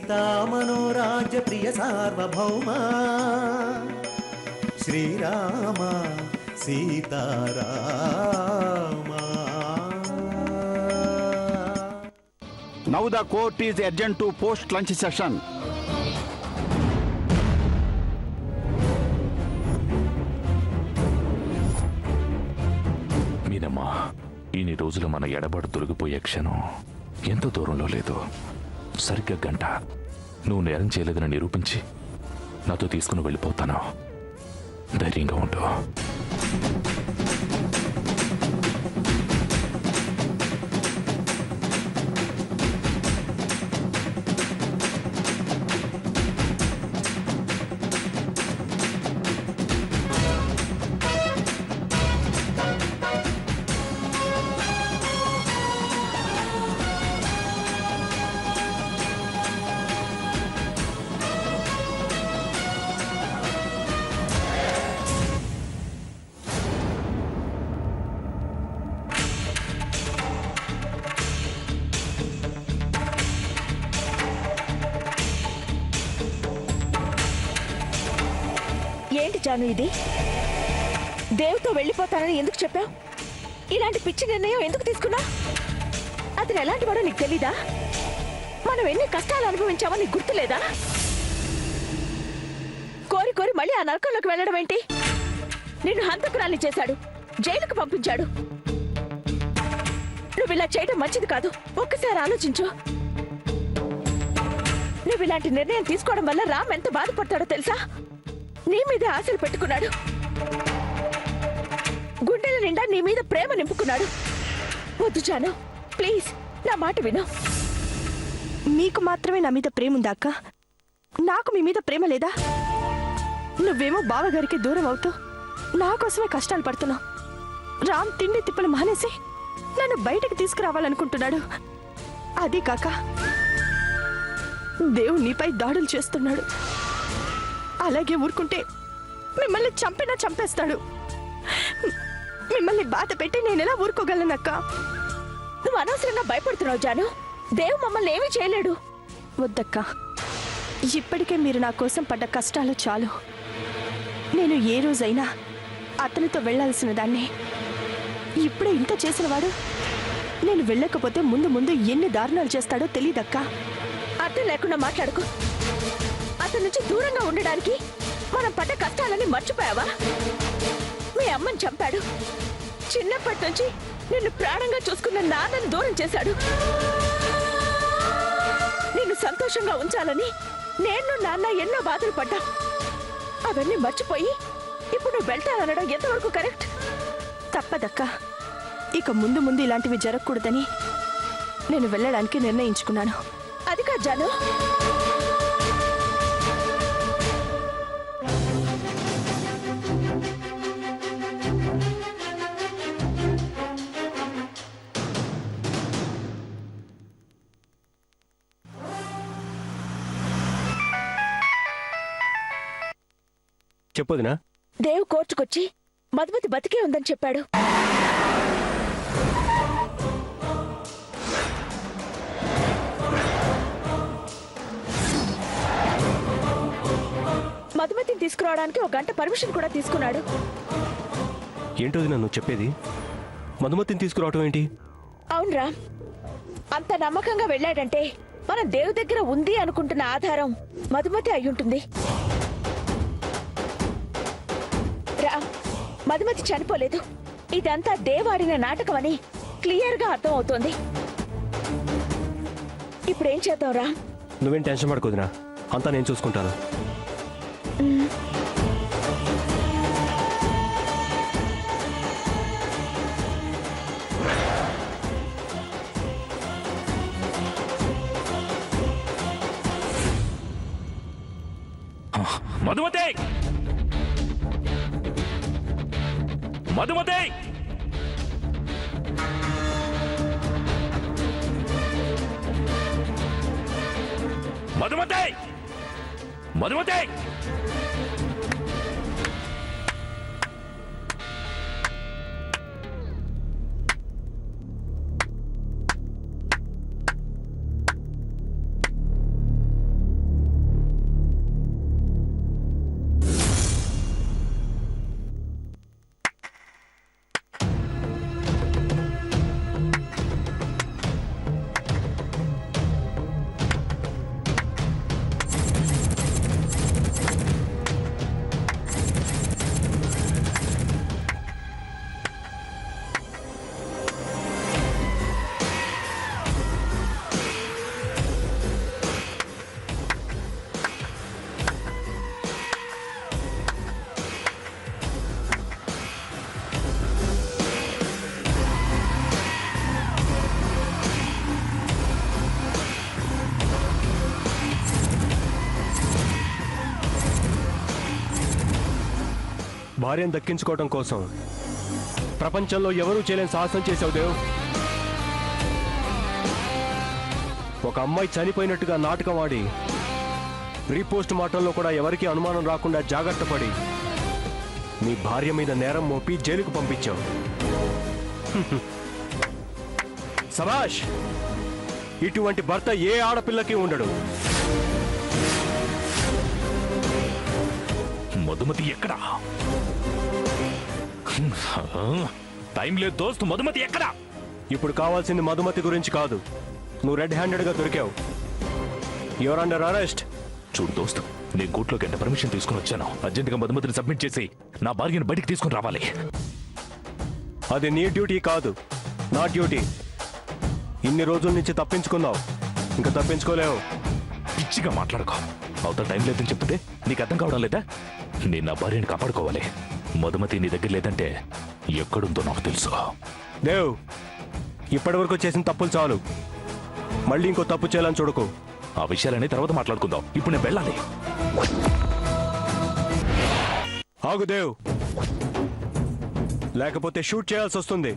సీతామనోరాజ్య ప్రియ సార్వభౌమ Srirama Sitarama. Now the court is adjourned to post-lunch session. మీనమ్మా, ఇన్ని రోజులు మన ఎడబాటు తొలగిపోయే క్షణం ఎంత దూరంలో లేదు. సరిగ్గా గంట నువ్వు నేరం చేయలేదని నిరూపించి నాతో తీసుకుని వెళ్ళిపోతాను. ధైర్యంగా ఉండు. ఏంటి జాను ఇది? దేవుతో వెళ్ళిపోతానని ఎందుకు చెప్పావు? ఇలాంటి పిచ్చి నిర్ణయం ఎందుకు తీసుకున్నా? అతను ఎలాంటి వాడో నీకు తెలీదా? మనం ఎన్ని కష్టాలు అనుభవించామో నీకు గుర్తులేదా? కోరి కోరి మళ్ళీ ఆ నరకంలోకి వెళ్ళడం ఏంటి? నిన్ను హంతకురాల్ని చేశాడు, జైలుకు పంపించాడు. నువ్వు ఇలా చేయడం మంచిది కాదు. ఒక్కసారి ఆలోచించు. నువ్వు ఇలాంటి నిర్ణయం తీసుకోవడం వల్ల రామ్ ఎంత బాధపడతాడో తెలుసా? నీ మీదే ఆశలు పెట్టుకున్నాడు. గుండెల నిండా నీ మీద ప్రేమ నింపుకున్నాడు. వద్దు జాను, ప్లీజ్ నా మాట విను. మీకు మాత్రమే నా మీద ప్రేమ ఉందా అక్క? నాకు మీ మీద ప్రేమ లేదా? నువ్వేమో బావగారికి దూరం అవుతూ నా కోసమే కష్టాలు పడుతున్నావు. రామ్ తిండి తిప్పలు మానేసి నన్ను బయటకు తీసుకురావాలనుకుంటున్నాడు. అది కాక దేవుడు నీపై దాడులు చేస్తున్నాడు. అలాగే ఊరుకుంటే మిమ్మల్ని చంపినా చంపేస్తాడు. మిమ్మల్ని బాధ పెట్టి నేనెలా ఊరుకోగలనక్క? నువ్వు అనవసరంగా భయపడుతున్నావు జాను. దేవు మమ్మల్ని ఏమీ చేయలేడు. వద్దక్క, ఇప్పటికే మీరు నా కోసం పడ్డ కష్టాలు చాలు. నేను ఏ రోజైనా అతనితో వెళ్లాల్సిన దాన్ని. ఇప్పుడే ఇంత చేసినవాడు నేను వెళ్ళకపోతే ముందు ముందు ఎన్ని దారుణాలు చేస్తాడో తెలీదక్క. అర్థం లేకుండా మాట్లాడుకో. అతని నుంచి దూరంగా ఉండడానికి మనం పడ్డ కష్టాలని మర్చిపోయావా? మీ అమ్మని చంపాడు. చిన్నప్పటి నుంచి నిన్ను ప్రాణంగా చూసుకున్న నాన్నని దూరం చేశాడు. నిన్ను సంతోషంగా ఉంచాలని నేను నాన్న ఎన్నో బాధలు పడ్డా. అవన్నీ మర్చిపోయి ఇప్పుడు నువ్వు వెళ్తాననడం ఎంతవరకు కరెక్ట్? తప్పదక్క. ఇక ముందు ముందు ఇలాంటివి జరగకూడదని నేను వెళ్ళడానికి నిర్ణయించుకున్నాను. అది కాదు జాను. చెప్పొదినా? దేవ్ కోర్టుకొచ్చి మధుమతి బతికే ఉందని చెప్పాడు. మధుమతిని తీసుకురావడానికి ఒక గంట పర్మిషన్ కూడా తీసుకున్నాడు. ఏంటోది నన్ను చెప్పేది? మధుమతిని తీసుకురావటం ఏంటి? అవునరా, అంత నమ్మకంగా వెళ్ళాడంటే మనం దేవు దగ్గర ఉంది అనుకుంటున్న ఆధారం మధుమతి అయ్యుంటుంది. రా, మధుమతి చనిపోలేదు. ఇదంతా దేవాడిన నాటకం అని క్లియర్ గా అర్థం అవుతోంది. ఇప్పుడేం చేద్దాం రా? నువ్వేం టెన్షన్ పడుకోదినా, అంతా నేను చూసుకుంటాను. మధుమతి! మధుమతి! మధుమతి! మధుమతి! భార్యను దక్కించుకోవడం కోసం ప్రపంచంలో ఎవరూ చేయలేని సాహసం చేసావు దేవ్. ఒక అమ్మాయి చనిపోయినట్టుగా నాటకం ఆడి రీపోస్ట్ మార్టంలో కూడా ఎవరికీ అనుమానం రాకుండా జాగ్రత్త పడి నీ భార్య మీద నేరం మోపి జైలుకు పంపించావు. సబాష్! ఇటువంటి భర్త ఏ ఆడపిల్లకి ఉండడు. మధుమతి ఎక్కడా? టైం లేదు దోస్తు, మధుమతి ఎక్కడా? ఇప్పుడు కావాల్సింది మధుమతి గురించి కాదు. నువ్వు రెడ్ హ్యాండెడ్గా దొరికావు. Your under arrest. చూడు దోస్తు, నేను కోర్టులో గంట పర్మిషన్ తీసుకుని వచ్చాను. అర్జెంటుగా మధుమతిని సబ్మిట్ చేసి నా భార్యను బయటికి తీసుకుని రావాలి. అది నీ డ్యూటీ కాదు, నా డ్యూటీ. ఇన్ని రోజుల నుంచి తప్పించుకున్నావు, ఇంకా తప్పించుకోలేవు. పిచ్చిగా మాట్లాడుకో. అవతల టైం లేదని చెప్తే నీకు అర్థం కావడం లేదా? నేను నా భార్యని కాపాడుకోవాలి. మధుమతి నీ దగ్గర లేదంటే ఎక్కడుందో నాకు తెలుసు. దేవ్, ఇప్పటి వరకు చేసిన తప్పులు చాలు. మళ్ళీ ఇంకో తప్పు చేయాలని చూడకు. ఆ విషయాలన్నీ తర్వాత మాట్లాడుకుందాం. ఇప్పుడు నేను వెళ్ళాలి. ఆగు దేవ్, లేకపోతే షూట్ చేయాల్సి వస్తుంది.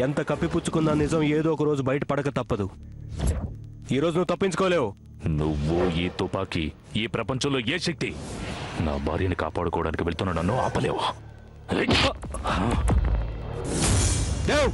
ఎంత కప్పిపుచ్చుకున్న నిజం ఏదో ఒక రోజు బయట పడక తప్పదు. ఈరోజు నువ్వు తప్పించుకోలేవు. నువ్వు, ఈ తుపాకీ, ఈ ప్రపంచంలో ఏ శక్తి నా భార్యని కాపాడుకోవడానికి వెళ్తున్న నన్ను ఆపలేవు. దేవ్,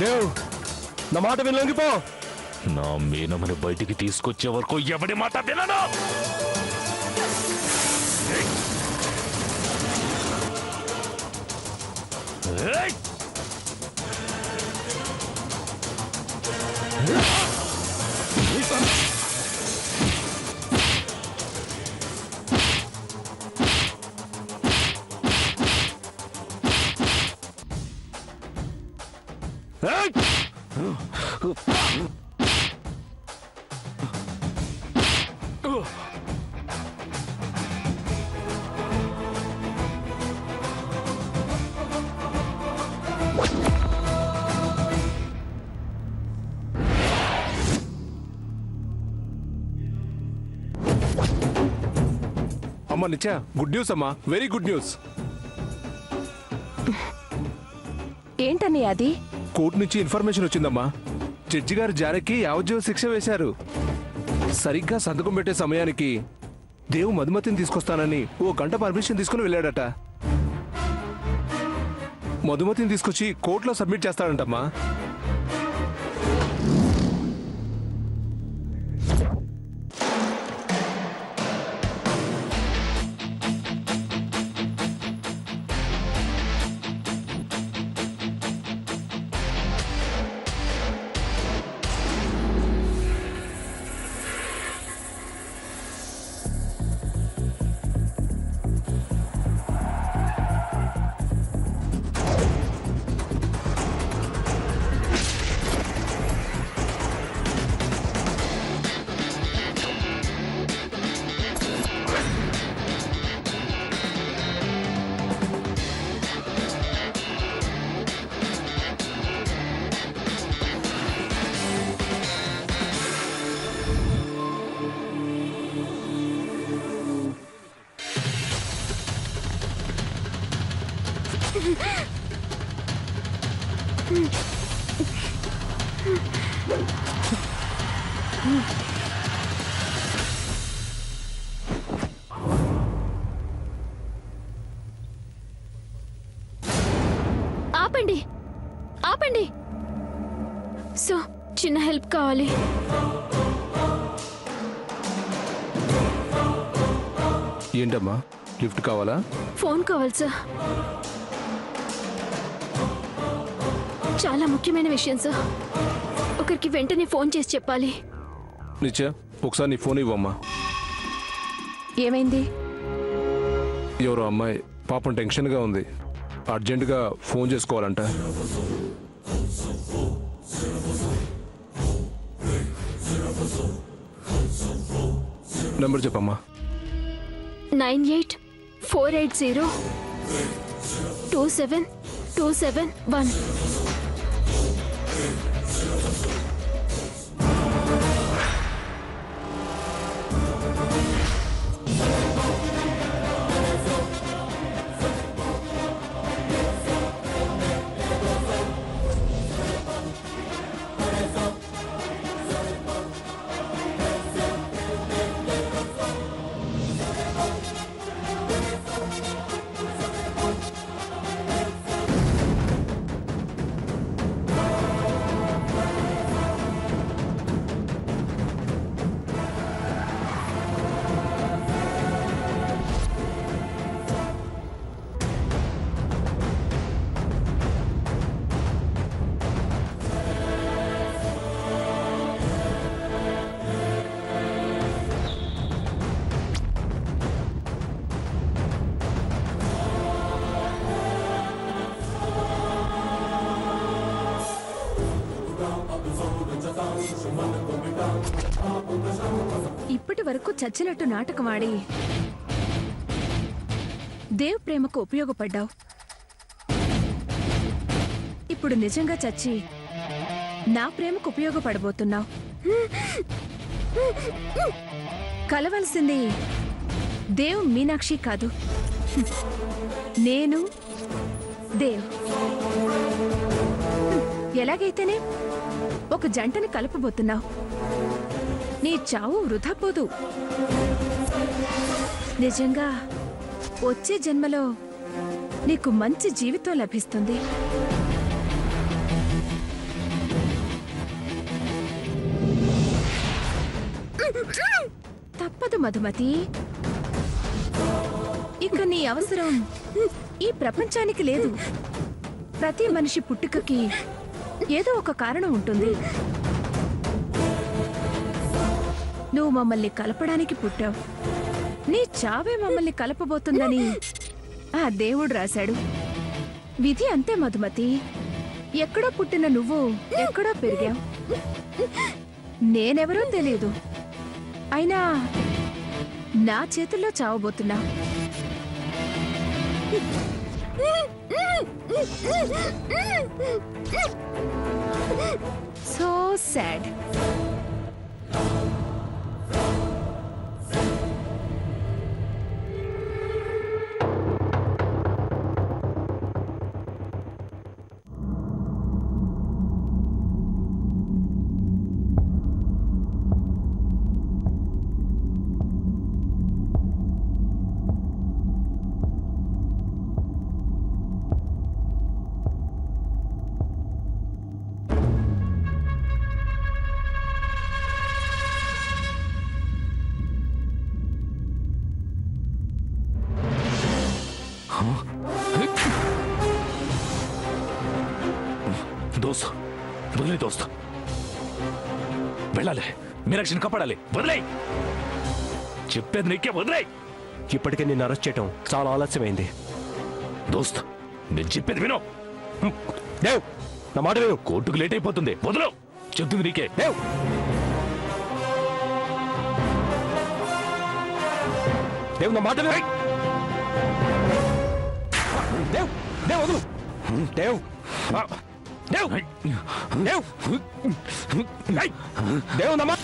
దేవ్, నా మాట విని లొంగిపో. నా మీనమని బయటికి తీసుకొచ్చే వరకు ఎవడి మాట వినను. అమ్మా నిత్య, గుడ్ న్యూస్ అమ్మా, వెరీ గుడ్ న్యూస్. ఏంటని అది? కోర్టు నుంచి ఇన్ఫర్మేషన్ వచ్చిందమ్మా. జడ్జి గారు జానకి యావజ్జీవ శిక్ష వేశారు. సరిగ్గా సంతకం పెట్టే సమయానికి దేవు మధుమతిని తీసుకొస్తానని ఓ గంట పర్మిషన్ తీసుకుని వెళ్ళాడట. మధుమతిని తీసుకొచ్చి కోర్టులో సబ్మిట్ చేస్తాడంటమ్మా. ఆపండి ఆపండి. సో చిన్న హెల్ప్ కావాలి. ఏంటమ్మా, లిఫ్ట్ కావాలా? ఫోన్ కావాలి సార్. చాలా ముఖ్యమైన విషయం సార్. ఒకరికి వెంటనే ఫోన్ చేసి చెప్పాలి. నిత్య, ఒకసారి నీ ఫోన్ ఇవ్వమ్మా. ఏమైంది? ఎవరో అమ్మాయి పాపం టెన్షన్గా ఉంది, అర్జెంటుగా ఫోన్ చేసుకోవాలంట. నెంబర్ చెప్పమ్మా. 9848027271. ఇప్పటి వరకు చచ్చినట్టు నాటకమాడి దేవ్ ప్రేమకు ఉపయోగపడ్డావు. ఇప్పుడు నిజంగా చచ్చి నా ప్రేమకు ఉపయోగపడబోతున్నావు. కలవలసింది దేవ్ మీనాక్షి కాదు, నేను దేవ్. ఎలాగైతేనే ఒక జంటని కలపబోతున్నావు. నీ చావు వృధా పోదు. నిజంగా వచ్చే జన్మలో నీకు మంచి జీవితం లభిస్తుంది. తప్పదు మధుమతి. ఇక నీ అవసరం ఈ ప్రపంచానికి లేదు. ప్రతి మనిషి పుట్టుకకి ఏదో ఒక కారణం ఉంటుంది. నువ్వు మమ్మల్ని కలపడానికి పుట్టావు. నీ చావే మమ్మల్ని కలపబోతుందని ఆ దేవుడు రాశాడు. విధి అంతే మధుమతి. ఎక్కడో పుట్టిన నువ్వు ఎక్కడో పెరిగావు. నేనెవరో తెలియదు, అయినా నా చేతుల్లో చావబోతున్నా. So sad. దోస్త్ వదిలే, దోస్త్ వెళ్ళాలి. మీనాక్షిని కాపాడాలి. వదిలే, చెప్పేది నీకే. వదిలే. ఇప్పటికే నిన్ను అరెస్ట్ చేయటం చాలా ఆలస్యమైంది. దోస్త్ నేను చెప్పేది విను. దేవ్, నా మాట విను. కోర్టుకు లేట్ అయిపోతుంది. వదలు, చెప్తుంది నీకే. దేవ్, దేవ్, నా మాట విను. దేవ్, దేవ్, వదులు. దేవ్, దేవ్, దేవ్, దేవ్, నా మాట.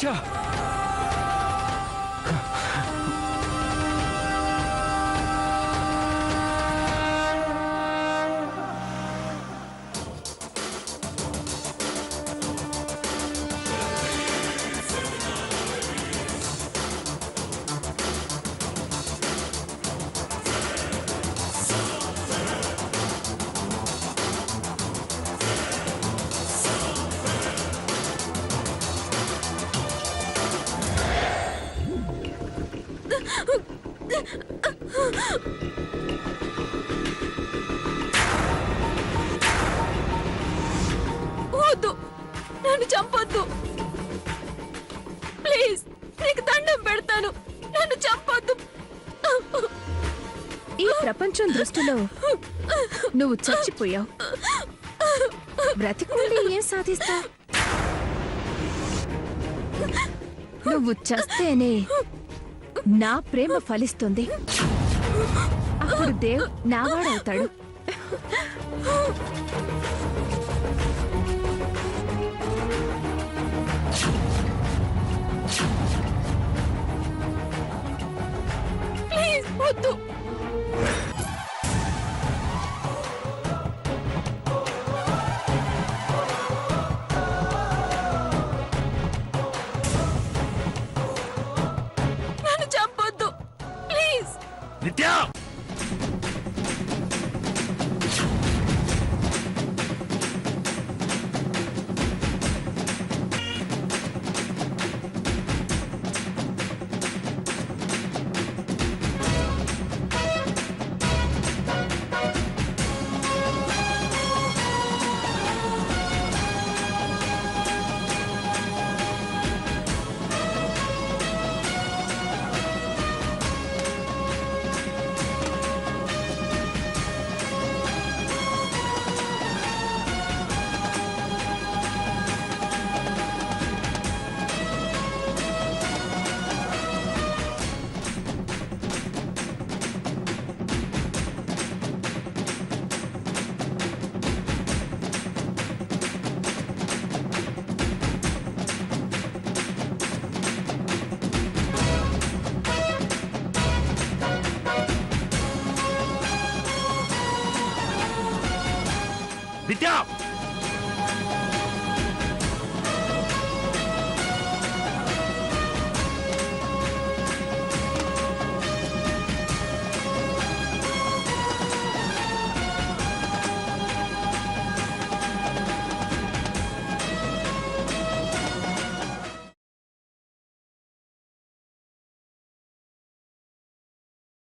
నిత్య వద్దు, నన్ను చంపొద్దు ప్లీజ్, నీకు దండం పెడతాను, నన్ను చంపొద్దు. ఈ ప్రపంచం దృష్టిలో నువ్వు చచ్చిపోయావు. బ్రతికుండి ఏం సాధిస్తా? నువ్వు చస్తేనే నా ప్రేమ ఫలిస్తుంది. అప్పుడు దేవ్ నావాడవుతాడు. ప్లీజ్ వద్దు. నన్ను చంపొద్దు ప్లీజ్. నిత్య నిత్య